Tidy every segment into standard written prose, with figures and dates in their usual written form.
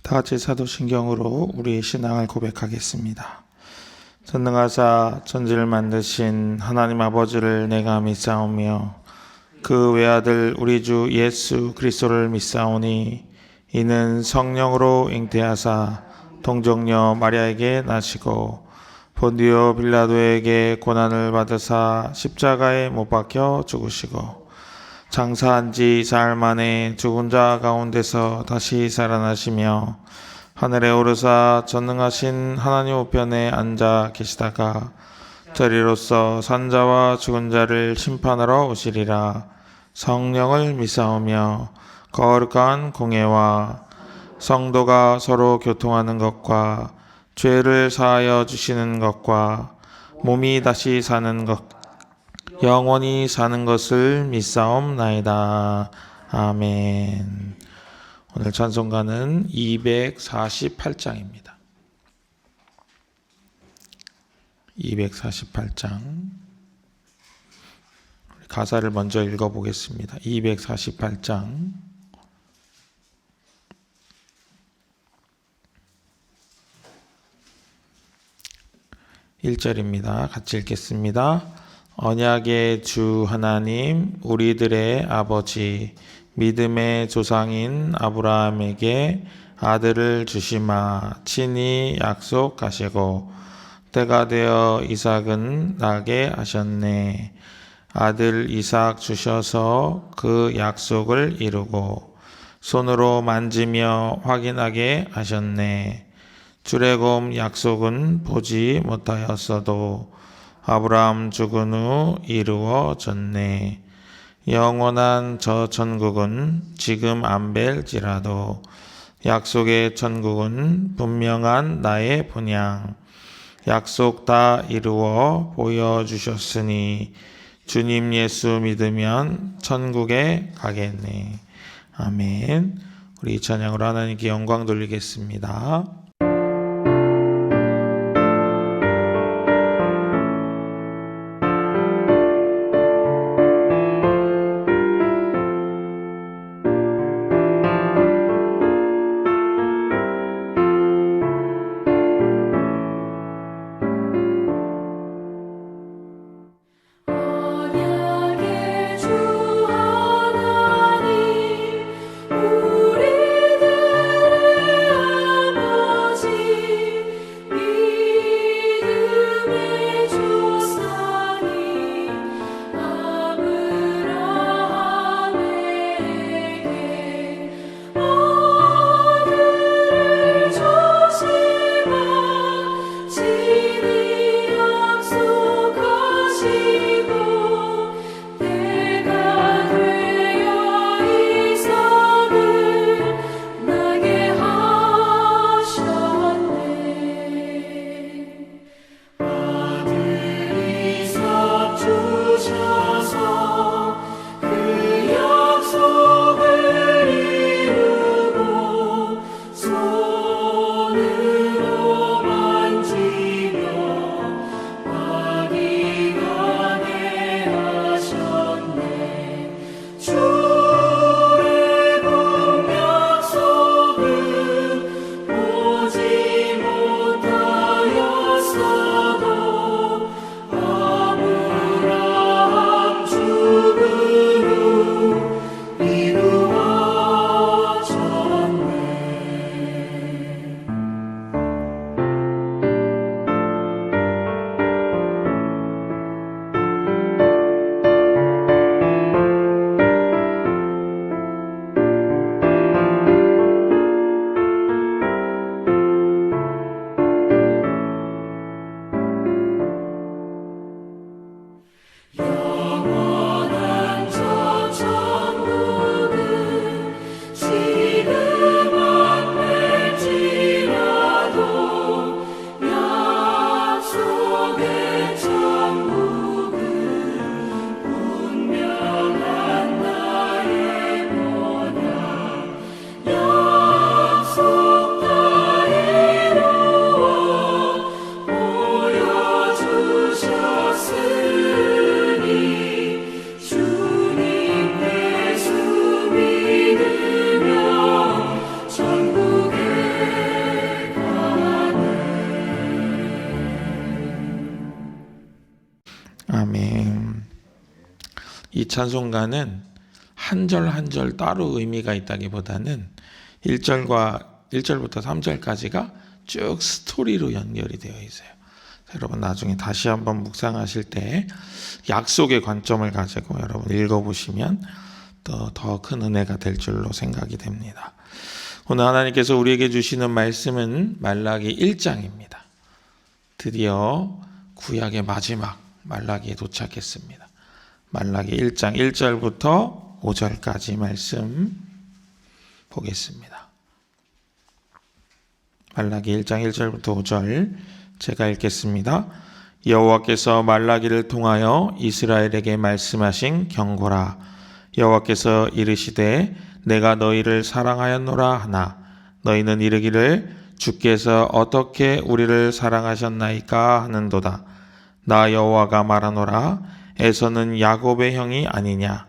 다 같이 사도신경으로 우리의 신앙을 고백하겠습니다. 전능하사 천지를 만드신 하나님 아버지를 내가 믿사오며 그 외아들 우리 주 예수 그리스도를 믿사오니 이는 성령으로 잉태하사 동정녀 마리아에게 나시고 본디오 빌라도에게 고난을 받으사 십자가에 못 박혀 죽으시고 장사한 지 사흘 만에 죽은 자 가운데서 다시 살아나시며 하늘에 오르사 전능하신 하나님 우편에 앉아 계시다가 저리로서 산자와 죽은 자를 심판하러 오시리라. 성령을 믿사오며 거룩한 공예와 성도가 서로 교통하는 것과 죄를 사하여 주시는 것과 몸이 다시 사는 것 영원히 사는 것을 믿사옵나이다. 아멘. 오늘 찬송가는 248장입니다. 248장 가사를 먼저 읽어보겠습니다. 248장 1절입니다. 같이 읽겠습니다. 언약의 주 하나님 우리들의 아버지 믿음의 조상인 아브라함에게 아들을 주시마 친히 약속하시고 때가 되어 이삭은 나게 하셨네. 아들 이삭 주셔서 그 약속을 이루고 손으로 만지며 확인하게 하셨네. 주레곰 약속은 보지 못하였어도 아브라함 죽은 후 이루어졌네. 영원한 저 천국은 지금 안 뵐지라도 약속의 천국은 분명한 나의 분향. 약속 다 이루어 보여주셨으니 주님 예수 믿으면 천국에 가겠네. 아멘. 우리 찬양으로 하나님께 영광 돌리겠습니다. 우리들의 아버지 아멘. 이 찬송가는 한 절 한 절 따로 의미가 있다기보다는 1절부터 3절까지가 쭉 스토리로 연결이 되어 있어요. 여러분 나중에 다시 한번 묵상하실 때 약속의 관점을 가지고 여러분 읽어보시면 또 더 큰 은혜가 될 줄로 생각이 됩니다. 오늘 하나님께서 우리에게 주시는 말씀은 말라기 1장입니다. 드디어 구약의 마지막 말라기에 도착했습니다. 말라기 1장 1절부터 5절까지 말씀 보겠습니다. 말라기 1장 1절부터 5절 제가 읽겠습니다. 여호와께서 말라기를 통하여 이스라엘에게 말씀하신 경고라. 여호와께서 이르시되 내가 너희를 사랑하였노라 하나 너희는 이르기를 주께서 어떻게 우리를 사랑하셨나이까 하는도다. 나 여호와가 말하노라. 에서는 야곱의 형이 아니냐.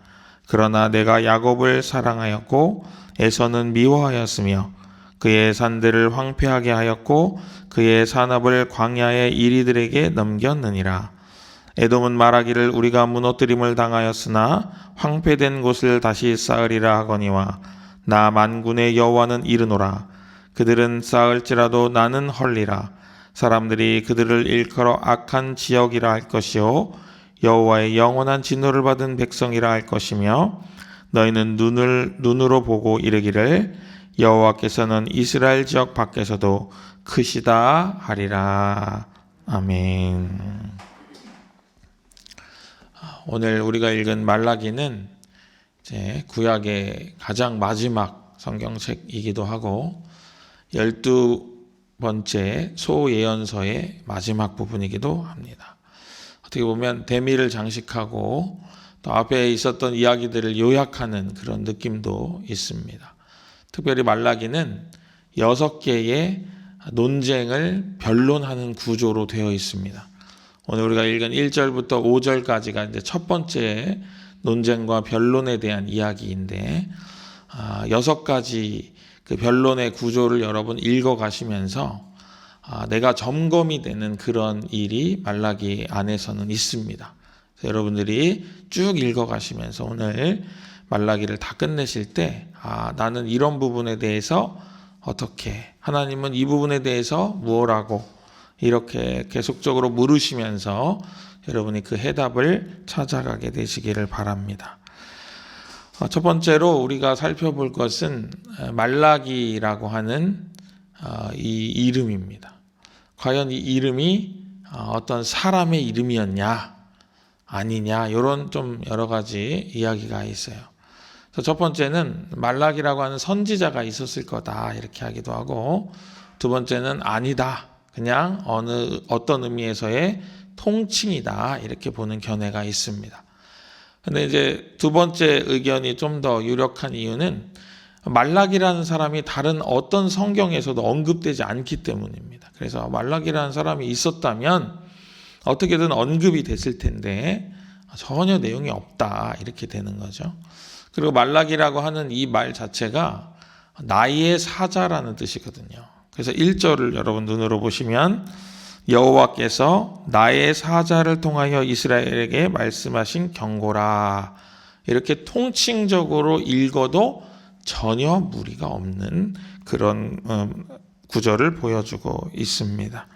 그러나 내가 야곱을 사랑하였고 에서는 미워하였으며 그의 산들을 황폐하게 하였고 그의 산업을 광야의 이리들에게 넘겼느니라. 에돔은 말하기를 우리가 무너뜨림을 당하였으나 황폐된 곳을 다시 쌓으리라 하거니와 나 만군의 여호와는 이르노라. 그들은 쌓을지라도 나는 헐리라. 사람들이 그들을 일컬어 악한 지역이라 할 것이요 여호와의 영원한 진노를 받은 백성이라 할 것이며 너희는 눈으로 보고 이르기를 여호와께서는 이스라엘 지역 밖에서도 크시다 하리라. 아멘. 오늘 우리가 읽은 말라기는 이제 구약의 가장 마지막 성경책이기도 하고 12번째 소예언서의 마지막 부분이기도 합니다. 어떻게 보면 대미를 장식하고 또 앞에 있었던 이야기들을 요약하는 그런 느낌도 있습니다. 특별히 말라기는 6개의 논쟁을 변론하는 구조로 되어 있습니다. 오늘 우리가 읽은 1절부터 5절까지가 이제 첫 번째 논쟁과 변론에 대한 이야기인데 6가지 그 변론의 구조를 여러분 읽어가시면서 내가 점검이 되는 그런 일이 말라기 안에서는 있습니다. 여러분들이 쭉 읽어가시면서 오늘 말라기를 다 끝내실 때 나는 이런 부분에 대해서 어떻게 하나님은 이 부분에 대해서 무엇라고 이렇게 계속적으로 물으시면서 여러분이 그 해답을 찾아가게 되시기를 바랍니다. 첫 번째로 우리가 살펴볼 것은 말라기라고 하는 이 이름입니다. 과연 이 이름이 어떤 사람의 이름이었냐 아니냐 이런 좀 여러 가지 이야기가 있어요. 첫 번째는 말라기라고 하는 선지자가 있었을 거다 이렇게 하기도 하고 두 번째는 아니다. 그냥 어떤 의미에서의 통칭이다 이렇게 보는 견해가 있습니다. 근데 이제 두 번째 의견이 좀 더 유력한 이유는 말라기라는 사람이 다른 어떤 성경에서도 언급되지 않기 때문입니다. 그래서 말라기라는 사람이 있었다면 어떻게든 언급이 됐을 텐데 전혀 내용이 없다 이렇게 되는 거죠. 그리고 말라기라고 하는 이 말 자체가 나의 사자라는 뜻이거든요. 그래서 1절을 여러분 눈으로 보시면 여호와께서 나의 사자를 통하여 이스라엘에게 말씀하신 경고라 이렇게 통칭적으로 읽어도 전혀 무리가 없는 그런 구절을 보여주고 있습니다.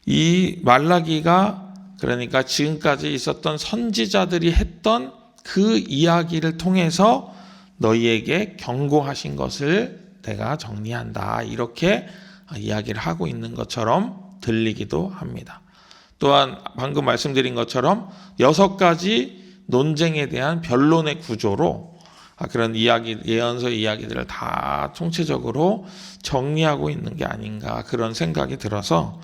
이 말라기가 그러니까 지금까지 있었던 선지자들이 했던 그 이야기를 통해서 너희에게 경고하신 것을 내가 정리한다 이렇게 이야기를 하고 있는 것처럼 들리기도 합니다. 또한 방금 말씀드린 것처럼 6가지 논쟁에 대한 변론의 구조로 그런 이야기, 예언서 이야기들을 다 총체적으로 정리하고 있는 게 아닌가 그런 생각이 들어서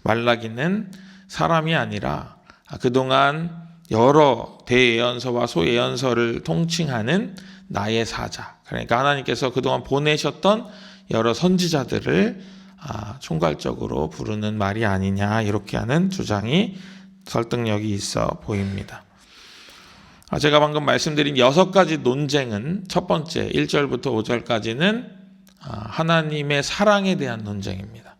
말라기는 사람이 아니라 그동안 여러 대예언서와 소예언서를 통칭하는 나의 사자. 그러니까 하나님께서 그동안 보내셨던 여러 선지자들을 총괄적으로 부르는 말이 아니냐 이렇게 하는 주장이 설득력이 있어 보입니다. 제가 방금 말씀드린 6가지 논쟁은 첫 번째 1절부터 5절까지는 하나님의 사랑에 대한 논쟁입니다.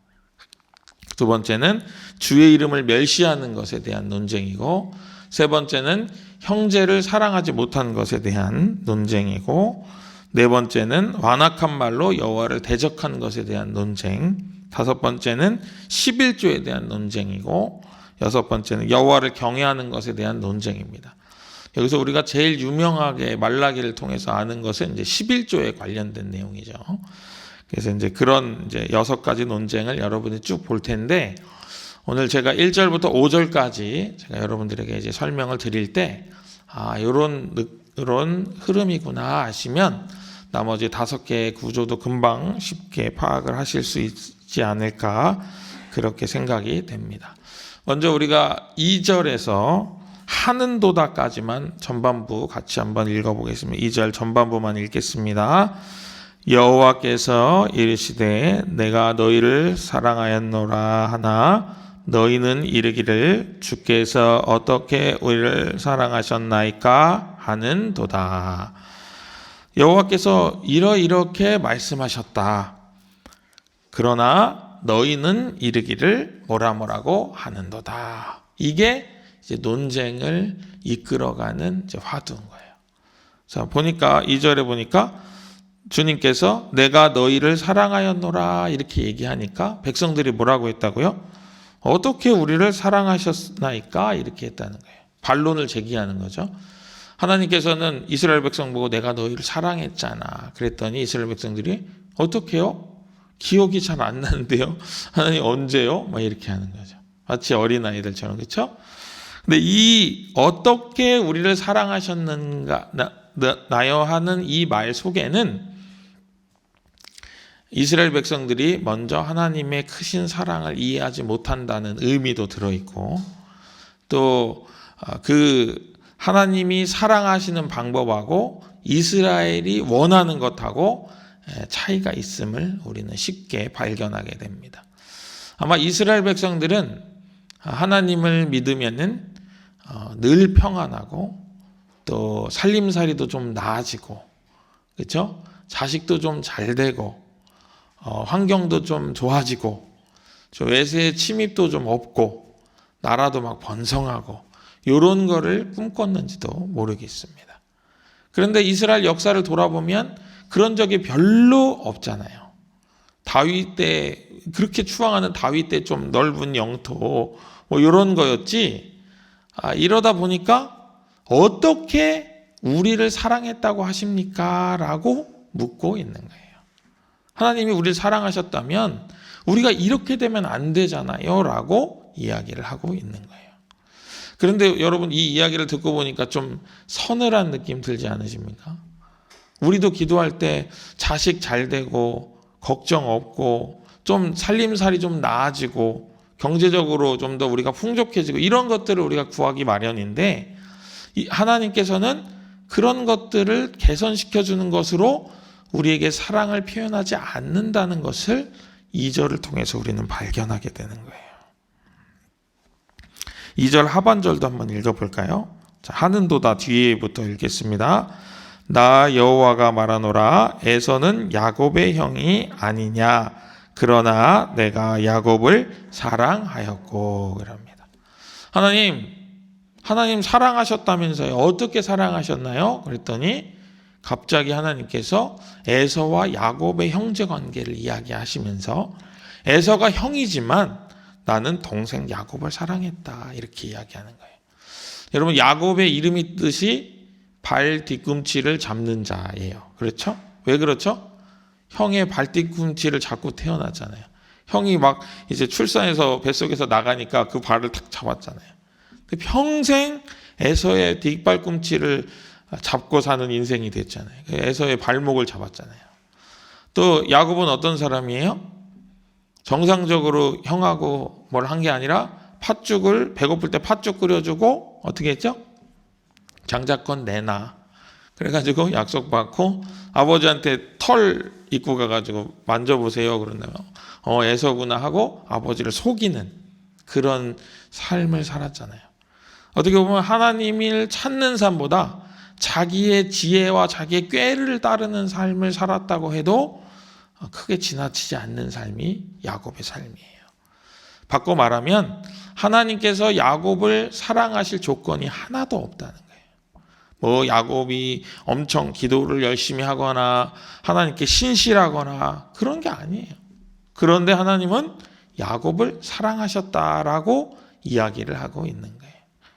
두 번째는 주의 이름을 멸시하는 것에 대한 논쟁이고, 세 번째는 형제를 사랑하지 못한 것에 대한 논쟁이고, 네 번째는 완악한 말로 여호와를 대적한 것에 대한 논쟁, 다섯 번째는 11조에 대한 논쟁이고, 여섯 번째는 여호와를 경외하는 것에 대한 논쟁입니다. 여기서 우리가 제일 유명하게 말라기를 통해서 아는 것은 이제 11조에 관련된 내용이죠. 그래서 이제 그런 이제 6가지 논쟁을 여러분이 쭉 볼 텐데, 오늘 제가 1절부터 5절까지 제가 여러분들에게 이제 설명을 드릴 때, 요런 흐름이구나 하시면 나머지 5개의 구조도 금방 쉽게 파악을 하실 수 있지 않을까, 그렇게 생각이 됩니다. 먼저 우리가 2절에서 하는도다까지만 전반부 같이 한번 읽어보겠습니다. 2절 전반부만 읽겠습니다. 여호와께서 이르시되 내가 너희를 사랑하였노라 하나 너희는 이르기를 주께서 어떻게 우리를 사랑하셨나이까 하는도다. 여호와께서 이렇게 말씀하셨다. 그러나 너희는 이르기를 뭐라고 하는도다. 이게 이제 논쟁을 이끌어가는 이제 화두인 거예요. 자, 보니까 2절에 보니까 주님께서 내가 너희를 사랑하였노라 이렇게 얘기하니까 백성들이 뭐라고 했다고요? 어떻게 우리를 사랑하셨나이까 이렇게 했다는 거예요. 반론을 제기하는 거죠. 하나님께서는 이스라엘 백성 보고 내가 너희를 사랑했잖아. 그랬더니 이스라엘 백성들이 어떻게요? 기억이 잘 안 나는데요. 하나님 언제요? 막 이렇게 하는 거죠. 마치 어린아이들처럼, 그렇죠? 근데 이 어떻게 우리를 사랑하셨는가 나요 하는 이 말 속에는 이스라엘 백성들이 먼저 하나님의 크신 사랑을 이해하지 못한다는 의미도 들어있고, 또 그 하나님이 사랑하시는 방법하고 이스라엘이 원하는 것하고 차이가 있음을 우리는 쉽게 발견하게 됩니다. 아마 이스라엘 백성들은 하나님을 믿으면은 늘 평안하고 또 살림살이도 좀 나아지고, 그렇죠? 자식도 좀 잘 되고 환경도 좀 좋아지고 외세의 침입도 좀 없고 나라도 막 번성하고 이런 거를 꿈꿨는지도 모르겠습니다. 그런데 이스라엘 역사를 돌아보면 그런 적이 별로 없잖아요. 다윗 때 그렇게 추앙하는 다윗 때 좀 넓은 영토 뭐 이런 거였지. 이러다 보니까 어떻게 우리를 사랑했다고 하십니까? 라고 묻고 있는 거예요. 하나님이 우리를 사랑하셨다면 우리가 이렇게 되면 안 되잖아요. 라고 이야기를 하고 있는 거예요. 그런데 여러분 이 이야기를 듣고 보니까 좀 서늘한 느낌 들지 않으십니까? 우리도 기도할 때 자식 잘 되고 걱정 없고 좀 살림살이 좀 나아지고 경제적으로 좀 더 우리가 풍족해지고 이런 것들을 우리가 구하기 마련인데, 하나님께서는 그런 것들을 개선시켜주는 것으로 우리에게 사랑을 표현하지 않는다는 것을 2절을 통해서 우리는 발견하게 되는 거예요. 2절 하반절도 한번 읽어볼까요? 자, 하는도다 뒤에부터 읽겠습니다. 나 여호와가 말하노라 에서는 야곱의 형이 아니냐 그러나 내가 야곱을 사랑하였고 그럽니다. 하나님 사랑하셨다면서요. 어떻게 사랑하셨나요? 그랬더니 갑자기 하나님께서 에서와 야곱의 형제 관계를 이야기하시면서 에서가 형이지만 나는 동생 야곱을 사랑했다 이렇게 이야기하는 거예요. 여러분 야곱의 이름이 뜻이 발 뒤꿈치를 잡는 자예요. 그렇죠? 왜 그렇죠? 형의 발 뒤꿈치를 잡고 태어났잖아요. 형이 막 이제 출산해서 뱃속에서 나가니까 그 발을 탁 잡았잖아요. 평생 에서의 뒷발꿈치를 잡고 사는 인생이 됐잖아요. 에서의 발목을 잡았잖아요. 또 야곱은 어떤 사람이에요? 정상적으로 형하고 뭘 한 게 아니라 팥죽을 배고플 때 팥죽 끓여주고 어떻게 했죠? 장자권 내놔. 그래가지고 약속받고 아버지한테 털 입고 가가지고 만져보세요. 그런다면 에서구나 하고 아버지를 속이는 그런 삶을 살았잖아요. 어떻게 보면 하나님을 찾는 삶보다 자기의 지혜와 자기의 꾀를 따르는 삶을 살았다고 해도 크게 지나치지 않는 삶이 야곱의 삶이에요. 바꿔 말하면 하나님께서 야곱을 사랑하실 조건이 하나도 없다는 거예요. 뭐 야곱이 엄청 기도를 열심히 하거나 하나님께 신실하거나 그런 게 아니에요. 그런데 하나님은 야곱을 사랑하셨다라고 이야기를 하고 있는 거예요.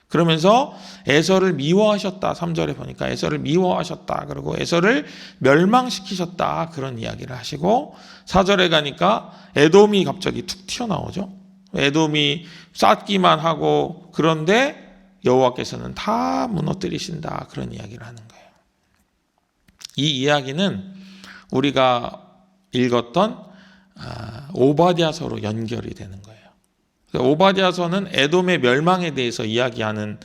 그러면서 에서를 미워하셨다. 3절에 보니까 에서를 미워하셨다. 그리고 에서를 멸망시키셨다. 그런 이야기를 하시고 4절에 가니까 에돔이 갑자기 툭 튀어나오죠. 에돔이 쌓기만 하고 그런데 여호와께서는 다 무너뜨리신다. 그런 이야기를 하는 거예요. 이 이야기는 우리가 읽었던 오바댜서로 연결이 되는 거예요. 오바댜서는 에돔의 멸망에 대해서 이야기하는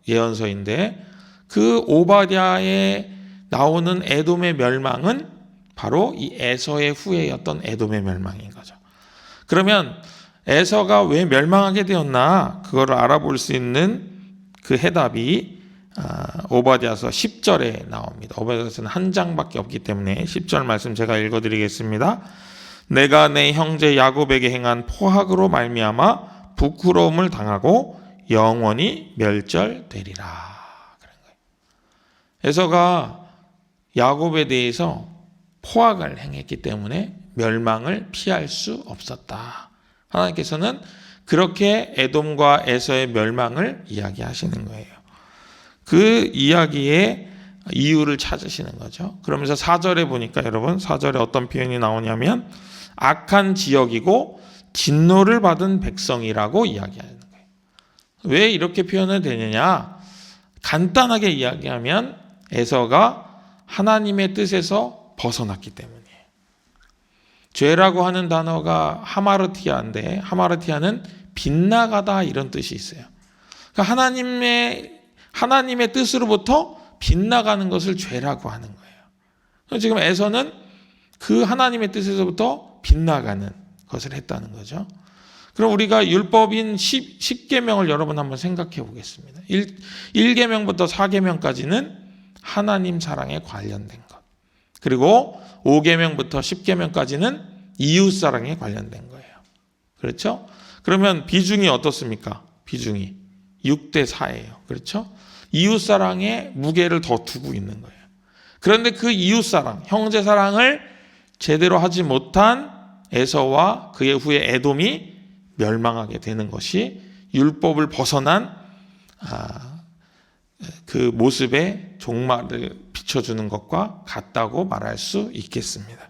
예언서인데 그 오바댜에 나오는 에돔의 멸망은 바로 이 에서의 후예였던 에돔의 멸망인 거죠. 그러면 에서가 왜 멸망하게 되었나 그거를 알아볼 수 있는 그 해답이 오바댜서 10절에 나옵니다. 오바댜서는 한 장밖에 없기 때문에 10절 말씀 제가 읽어드리겠습니다. 내가 내 형제 야곱에게 행한 포악으로 말미암아 부끄러움을 당하고 영원히 멸절되리라. 그런 거예요. 에서가 야곱에 대해서 포악을 행했기 때문에 멸망을 피할 수 없었다. 하나님께서는 그렇게 에돔과 에서의 멸망을 이야기하시는 거예요. 그 이야기의 이유를 찾으시는 거죠. 그러면서 4절에 보니까 여러분 4절에 어떤 표현이 나오냐면 악한 지역이고 진노를 받은 백성이라고 이야기하는 거예요. 왜 이렇게 표현을 되느냐? 간단하게 이야기하면 에서가 하나님의 뜻에서 벗어났기 때문이에요. 죄라고 하는 단어가 하마르티아인데 하마르티아는 빗나가다 이런 뜻이 있어요. 그러니까 하나님의 뜻으로부터 빗나가는 것을 죄라고 하는 거예요. 지금 에서는 그 하나님의 뜻에서부터 빗나가는 것을 했다는 거죠. 그럼 우리가 율법인 10계명을 여러분 한번 생각해 보겠습니다. 1계명부터 4계명까지는 하나님 사랑에 관련된 것. 그리고 5계명부터 10계명까지는 이웃 사랑에 관련된 거예요. 그렇죠? 그러면 비중이 어떻습니까? 비중이 6대 4예요. 그렇죠? 이웃 사랑에 무게를 더 두고 있는 거예요. 그런데 그 이웃 사랑, 형제 사랑을 제대로 하지 못한 에서와 그의 후에 에돔이 멸망하게 되는 것이 율법을 벗어난 그 모습의 종말을 비춰주는 것과 같다고 말할 수 있겠습니다.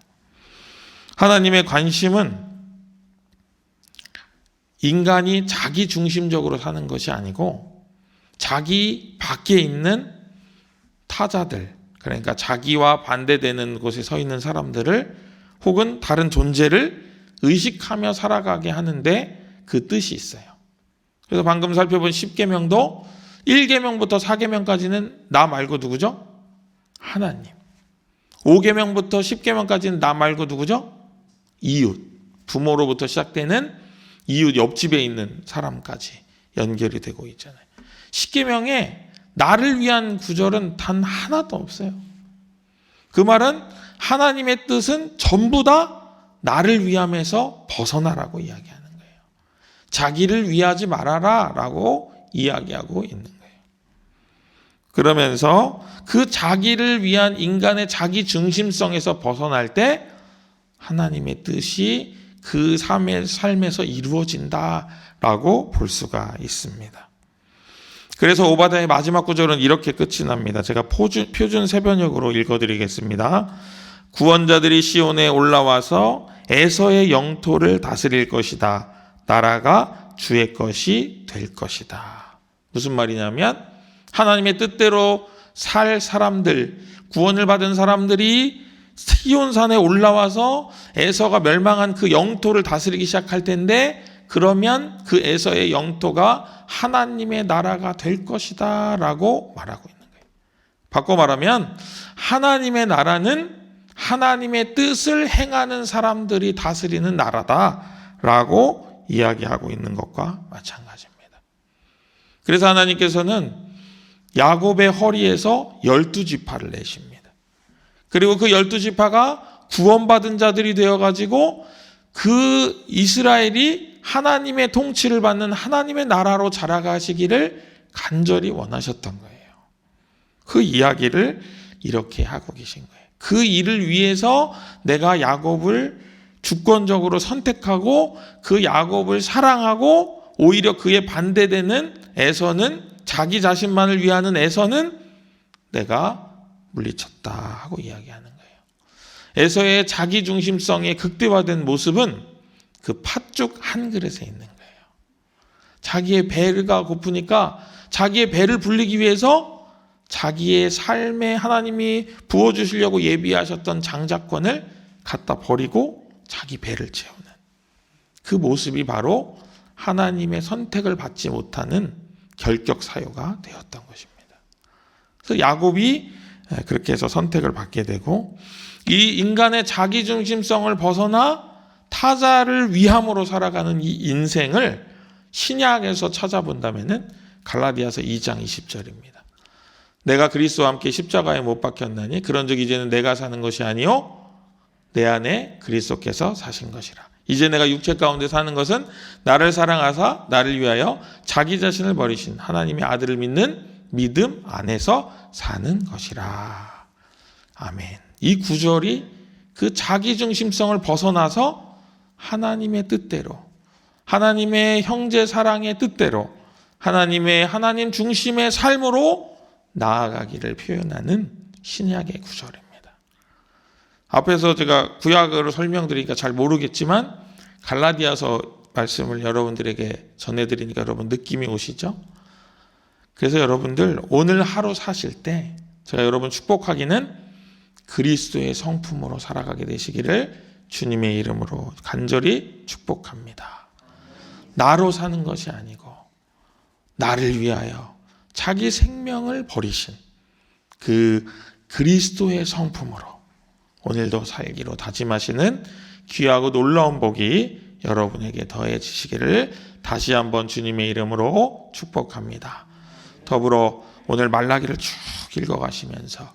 하나님의 관심은 인간이 자기 중심적으로 사는 것이 아니고 자기 밖에 있는 타자들, 그러니까 자기와 반대되는 곳에 서 있는 사람들을 혹은 다른 존재를 의식하며 살아가게 하는데 그 뜻이 있어요. 그래서 방금 살펴본 10계명도 1계명부터 4계명까지는 나 말고 누구죠? 하나님. 5계명부터 10계명까지는 나 말고 누구죠? 이웃. 부모로부터 시작되는 이웃 옆집에 있는 사람까지 연결이 되고 있잖아요. 10계명에 나를 위한 구절은 단 하나도 없어요. 그 말은 하나님의 뜻은 전부 다 나를 위함에서 벗어나라고 이야기하는 거예요. 자기를 위하지 말아라 라고 이야기하고 있는 거예요. 그러면서 그 자기를 위한 인간의 자기 중심성에서 벗어날 때 하나님의 뜻이 그 삶에서 이루어진다라고 볼 수가 있습니다. 그래서 오바댜의 마지막 구절은 이렇게 끝이 납니다. 제가 표준 세번역으로 읽어드리겠습니다. 구원자들이 시온에 올라와서 에서의 영토를 다스릴 것이다. 나라가 주의 것이 될 것이다. 무슨 말이냐면 하나님의 뜻대로 살 사람들, 구원을 받은 사람들이 시온산에 올라와서 에서가 멸망한 그 영토를 다스리기 시작할 텐데 그러면 그 에서의 영토가 하나님의 나라가 될 것이다 라고 말하고 있는 거예요. 바꿔 말하면 하나님의 나라는 하나님의 뜻을 행하는 사람들이 다스리는 나라다라고 이야기하고 있는 것과 마찬가지입니다. 그래서 하나님께서는 야곱의 허리에서 12지파를 내십니다. 그리고 그 12지파가 구원받은 자들이 되어가지고 그 이스라엘이 하나님의 통치를 받는 하나님의 나라로 자라가시기를 간절히 원하셨던 거예요. 그 이야기를 이렇게 하고 계신 거예요. 그 일을 위해서 내가 야곱을 주권적으로 선택하고 그 야곱을 사랑하고 오히려 그에 반대되는 에서는, 자기 자신만을 위하는 에서는 내가 물리쳤다 하고 이야기하는 거예요. 에서의 자기중심성의 극대화된 모습은 그 팥죽 한 그릇에 있는 거예요. 자기의 배가 고프니까 자기의 배를 불리기 위해서 자기의 삶에 하나님이 부어주시려고 예비하셨던 장자권을 갖다 버리고 자기 배를 채우는 그 모습이 바로 하나님의 선택을 받지 못하는 결격 사유가 되었던 것입니다. 그래서 야곱이 그렇게 해서 선택을 받게 되고, 이 인간의 자기중심성을 벗어나 타자를 위함으로 살아가는 이 인생을 신약에서 찾아본다면은 갈라디아서 2장 20절입니다. 내가 그리스도와 함께 십자가에 못 박혔나니 그런즉 이제는 내가 사는 것이 아니요 내 안에 그리스도께서 사신 것이라. 이제 내가 육체 가운데 사는 것은 나를 사랑하사 나를 위하여 자기 자신을 버리신 하나님의 아들을 믿는 믿음 안에서 사는 것이라. 아멘. 이 구절이 그 자기중심성을 벗어나서 하나님의 뜻대로, 하나님의 형제 사랑의 뜻대로, 하나님 중심의 삶으로 나아가기를 표현하는 신약의 구절입니다. 앞에서 제가 구약으로 설명드리니까 잘 모르겠지만 갈라디아서 말씀을 여러분들에게 전해드리니까 여러분 느낌이 오시죠? 그래서 여러분들 오늘 하루 사실 때 제가 여러분 축복하기는 그리스도의 성품으로 살아가게 되시기를 주님의 이름으로 간절히 축복합니다. 나로 사는 것이 아니고 나를 위하여 자기 생명을 버리신 그 그리스도의 성품으로 오늘도 살기로 다짐하시는 귀하고 놀라운 복이 여러분에게 더해지시기를 다시 한번 주님의 이름으로 축복합니다. 더불어 오늘 말라기를 쭉 읽어가시면서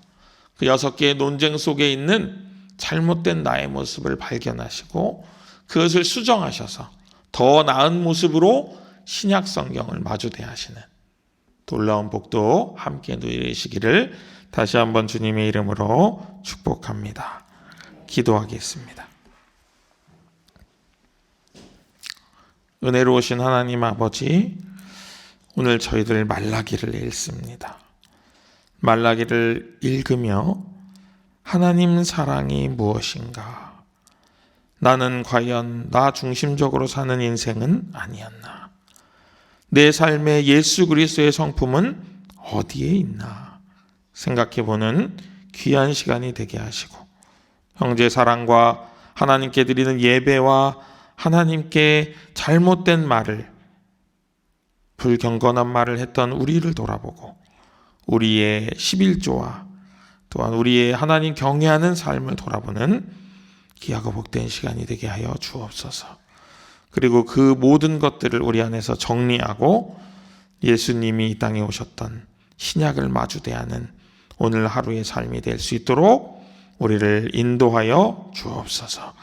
그 6개의 논쟁 속에 있는 잘못된 나의 모습을 발견하시고 그것을 수정하셔서 더 나은 모습으로 신약 성경을 마주대하시는 놀라운 복도 함께 누리시기를 다시 한번 주님의 이름으로 축복합니다. 기도하겠습니다. 은혜로우신 하나님 아버지, 오늘 저희들 말라기를 읽습니다. 말라기를 읽으며 하나님 사랑이 무엇인가? 나는 과연 나 중심적으로 사는 인생은 아니었나? 내 삶에 예수 그리스도의 성품은 어디에 있나? 생각해보는 귀한 시간이 되게 하시고 형제 사랑과 하나님께 드리는 예배와 하나님께 잘못된 말을, 불경건한 말을 했던 우리를 돌아보고 우리의 11조와 또한 우리의 하나님 경외하는 삶을 돌아보는 귀하고 복된 시간이 되게 하여 주옵소서. 그리고 그 모든 것들을 우리 안에서 정리하고 예수님이 이 땅에 오셨던 신약을 마주대하는 오늘 하루의 삶이 될 수 있도록 우리를 인도하여 주옵소서.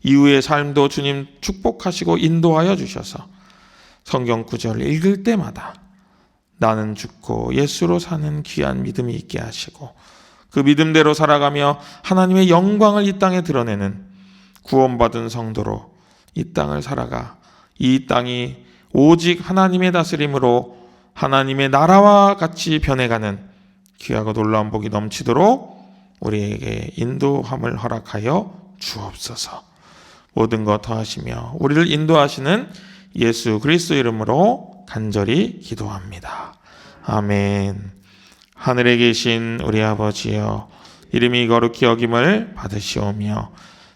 이후의 삶도 주님 축복하시고 인도하여 주셔서 성경 구절을 읽을 때마다 나는 죽고 예수로 사는 귀한 믿음이 있게 하시고 그 믿음대로 살아가며 하나님의 영광을 이 땅에 드러내는 구원받은 성도로 이 땅을 살아가 이 땅이 오직 하나님의 다스림으로 하나님의 나라와 같이 변해가는 귀하고 놀라운 복이 넘치도록 우리에게 인도함을 허락하여 주옵소서. 모든 것 더하시며 우리를 인도하시는 예수 그리스도 이름으로 간절히 기도합니다. 아멘. 하늘에 계신 우리 아버지여, 이름이 거룩히 여김을 받으시오며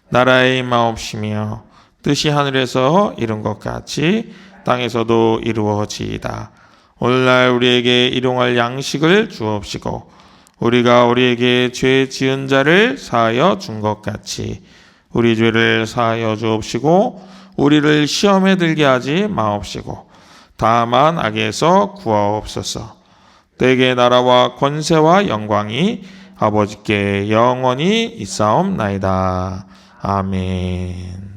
나라의 임하옵시며 뜻이 하늘에서 이룬 것 같이 땅에서도 이루어지이다. 오늘날 우리에게 일용할 양식을 주옵시고 우리가 우리에게 죄 지은 자를 사하여 준 것 같이 우리 죄를 사하여 주옵시고 우리를 시험에 들게 하지 마옵시고 다만 악에서 구하옵소서. 내게 나라와 권세와 영광이 아버지께 영원히 있사옵나이다. 아멘.